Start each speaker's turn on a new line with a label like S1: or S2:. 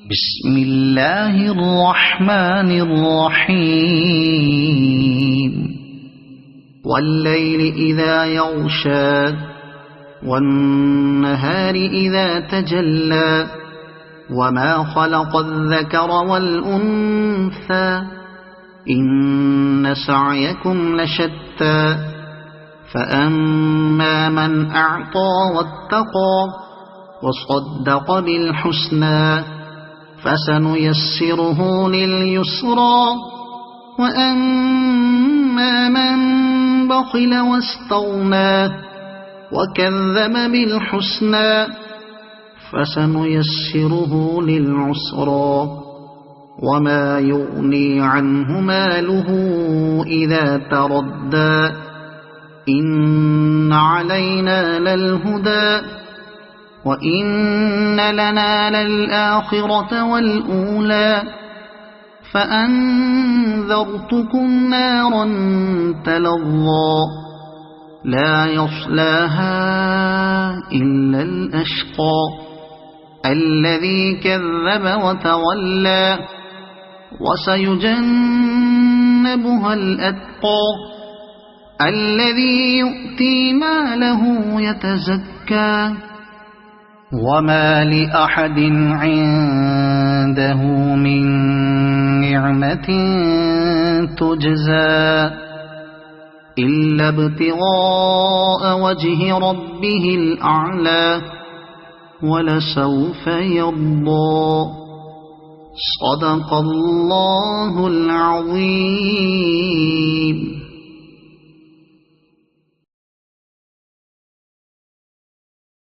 S1: بسم الله الرحمن الرحيم والليل إذا يغشى والنهار إذا تجلى وما خلق الذكر والأنثى إن سعيكم لشتى فأما من أعطى واتقى وصدق بالحسنى فسنيسره لليسرى وأما من بخل واستغنى وكذب بالحسنى فسنيسره للعسرى وما يغني عنه ماله إذا تردى إن علينا للهدى وإن لنا للآخرة والأولى فأنذرتكم نارا تلظى لا يصلاها إلا الأشقى الذي كذب وتولى وسيجنبها الأتقى الذي يؤتي ماله يتزكى وما لأحد عنده من نعمة تجزى إلا ابتغاء وجه ربه الأعلى ولسوف يرضى صدق الله العظيم.